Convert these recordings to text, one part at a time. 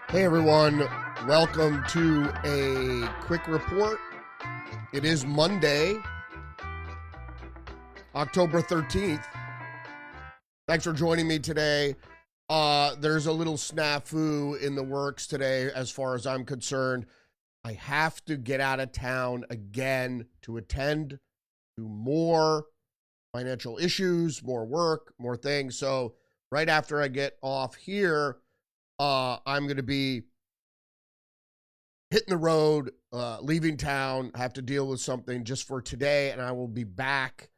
Hey everyone, welcome to a quick report. It is Monday, October 13th. Thanks for joining me today. There's a little snafu in the works today as far as I'm concerned. I have to get out of town again to attend to more financial issues, more work, more things. So right after I get off here, I'm going to be hitting the road, leaving town. I have to deal with something just for today, and I will be back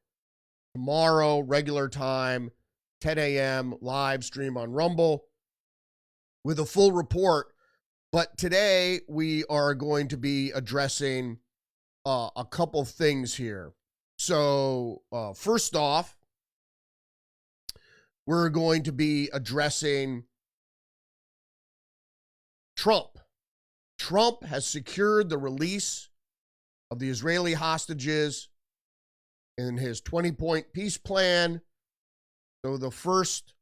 tomorrow, regular time, 10 a.m., live stream on Rumble with a full report. But today we are going to be addressing a couple things here. So first off, we're going to be addressing Trump. Trump has secured the release of the Israeli hostages in his 20-point peace plan. So the first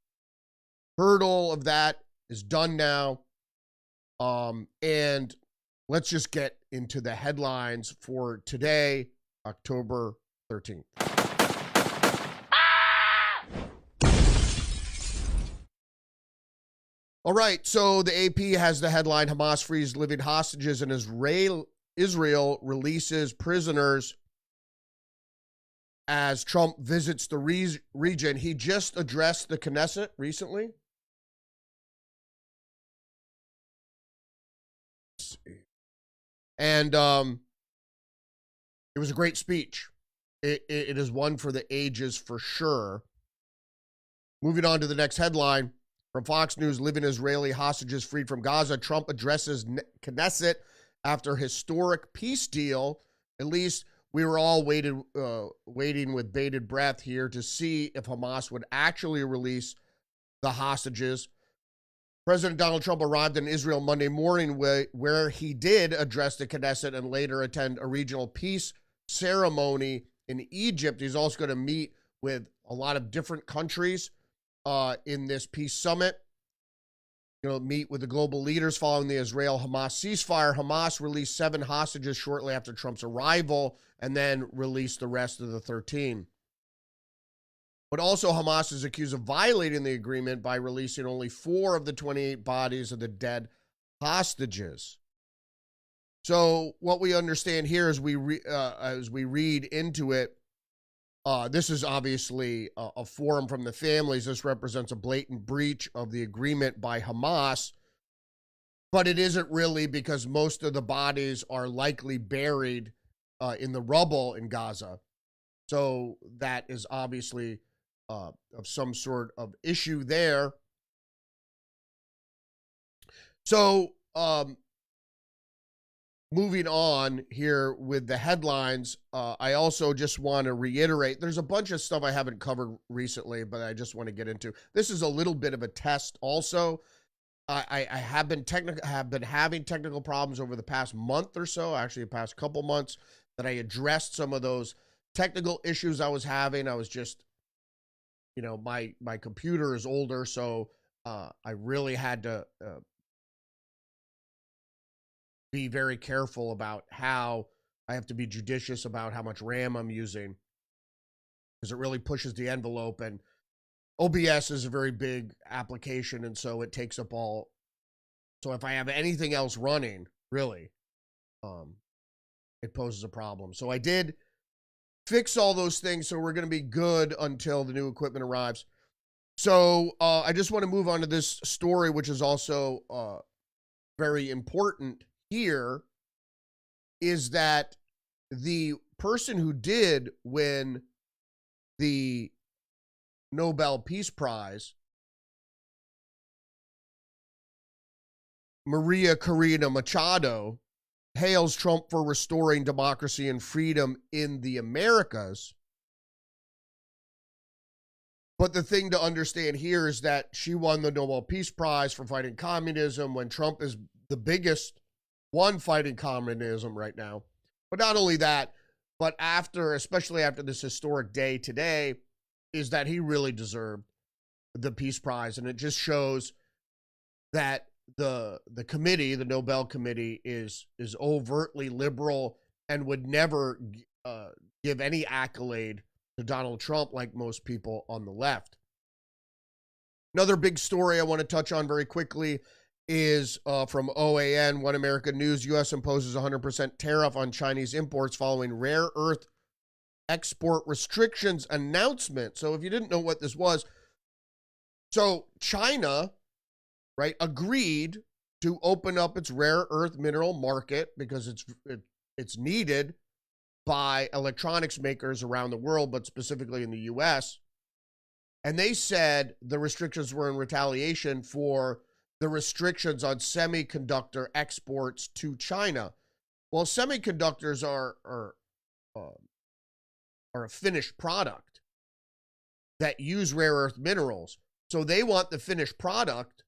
hurdle of that is done now. And let's just get into the headlines for today, October 13th. All right, so the AP has the headline, Hamas frees living hostages and Israel releases prisoners as Trump visits the region. He just addressed the Knesset recently. And it was a great speech. It is one for the ages for sure. Moving on to the next headline. From Fox News, living Israeli hostages freed from Gaza. Trump addresses Knesset after historic peace deal. At least we were all waiting with bated breath here to see if Hamas would actually release the hostages. President Donald Trump arrived in Israel Monday morning where he did address the Knesset and later attend a regional peace ceremony in Egypt. He's also going to meet with a lot of different countries in this peace summit. Meet with the global leaders following the Israel-Hamas ceasefire. Hamas released 7 hostages shortly after Trump's arrival and then released the rest of the 13. But also Hamas is accused of violating the agreement by releasing only 4 of the 28 bodies of the dead hostages. So what we understand here as we read into it, this is obviously a forum from the families. This represents a blatant breach of the agreement by Hamas, but it isn't really, because most of the bodies are likely buried in the rubble in Gaza. So that is obviously of some sort of issue there. So moving on here with the headlines, I also just want to reiterate, there's a bunch of stuff I haven't covered recently, but I just want to get into. This is a little bit of a test also. I have been having technical problems over the past month or so, actually the past couple months, that I addressed some of those technical issues I was having. I was just, my computer is older, so I really had to be very careful about how I have to be judicious about how much RAM I'm using, because it really pushes the envelope, and OBS is a very big application, and so it takes up all. So if I have anything else running, really, it poses a problem. So I did fix all those things, so we're going to be good until the new equipment arrives. So I just want to move on to this story, which is also very important here, is that the person who did win the Nobel Peace Prize, Maria Corina Machado, hails Trump for restoring democracy and freedom in the Americas. But the thing to understand here is that she won the Nobel Peace Prize for fighting communism when Trump is the biggest one fighting communism right now. But not only that, but especially after this historic day today, is that he really deserved the Peace Prize. And it just shows that the committee, the Nobel Committee, is overtly liberal and would never give any accolade to Donald Trump like most people on the left. Another big story I want to touch on very quickly is from OAN, One American News. U.S. imposes 100% tariff on Chinese imports following rare earth export restrictions announcement. So if you didn't know what this was, so China, right, agreed to open up its rare earth mineral market because it's needed by electronics makers around the world, but specifically in the U.S. And they said the restrictions were in retaliation for the restrictions on semiconductor exports to China. Well, semiconductors are a finished product that use rare earth minerals. So they want the finished product,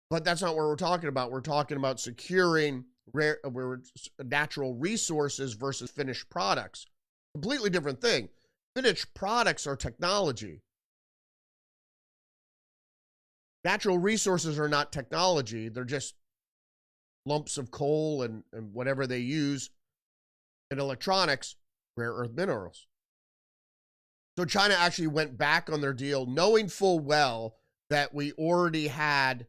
but that's not what we're talking about. We're talking about securing natural resources versus finished products. Completely different thing. Finished products are technology. Natural resources are not technology. They're just lumps of coal and whatever they use in electronics, rare earth minerals. So China actually went back on their deal, knowing full well that we already had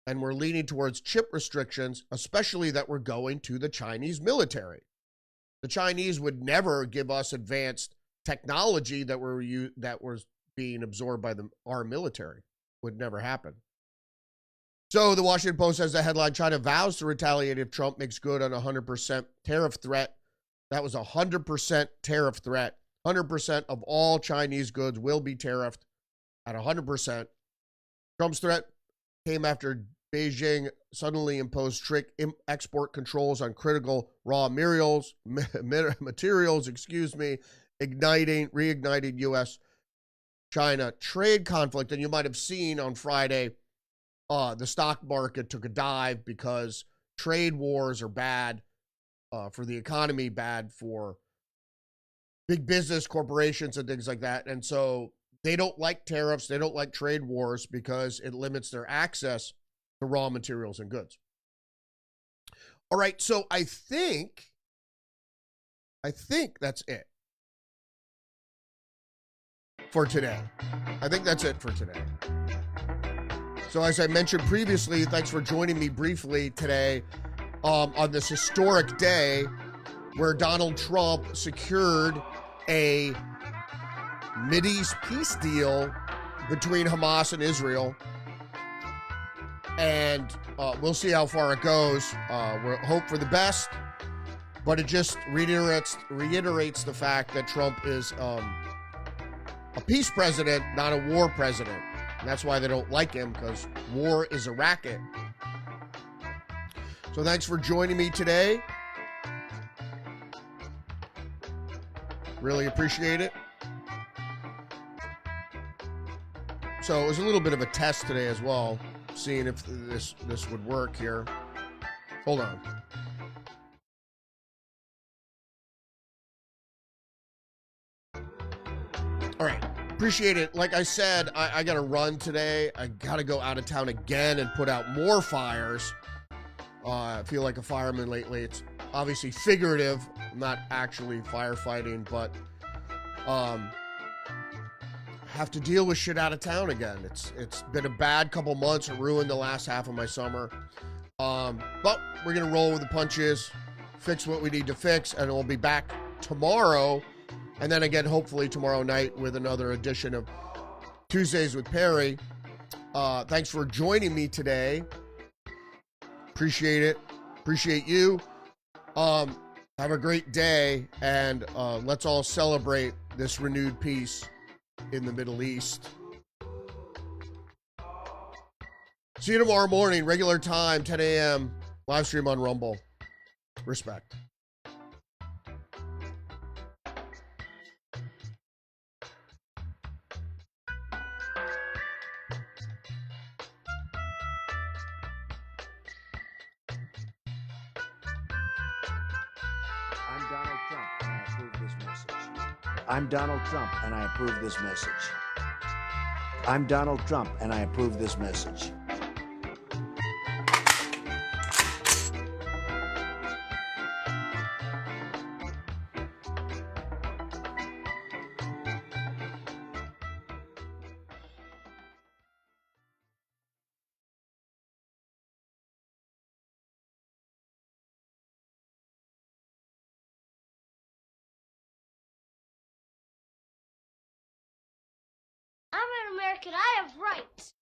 and we're leaning towards chip restrictions, especially that we're going to the Chinese military. The Chinese would never give us advanced technology that was being absorbed by our military. Would never happen. So the Washington Post has the headline, China vows to retaliate if Trump makes good on a 100% tariff threat. That was a 100% tariff threat. 100% of all Chinese goods will be tariffed at 100%. Trump's threat came after Beijing suddenly imposed strict export controls on critical raw materials, reigniting U.S.-China trade conflict. And you might have seen on Friday, the stock market took a dive because trade wars are bad for the economy, bad for big business corporations and things like that. And so they don't like tariffs. They don't like trade wars because it limits their access to raw materials and goods. All right, so I think that's it for today. I think that's it for today. So as I mentioned previously, thanks for joining me briefly today on this historic day where Donald Trump secured a Mideast peace deal between Hamas and Israel. And we'll see how far it goes. We'll hope for the best, but it just reiterates the fact that Trump is a peace president, not a war president. And that's why they don't like him, because war is a racket. So thanks for joining me today. Really appreciate it. So it was a little bit of a test today as well, seeing if this would work here. Hold on. All right. Appreciate it. Like I said, I got to run today. I got to go out of town again and put out more fires. I feel like a fireman lately. It's obviously figurative, not actually firefighting, but have to deal with shit out of town again. It's been a bad couple months. It ruined the last half of my summer. But we're going to roll with the punches, fix what we need to fix, and we'll be back tomorrow. And then again, hopefully tomorrow night with another edition of Tuesdays with Perry. Thanks for joining me today. Appreciate it. Appreciate you. Have a great day, and let's all celebrate this renewed peace in the Middle East. See you tomorrow morning, regular time, 10 a.m., live stream on Rumble. Respect. I'm Donald Trump, and I approve this message. I'm Donald Trump, and I approve this message. I'm an American. I have rights.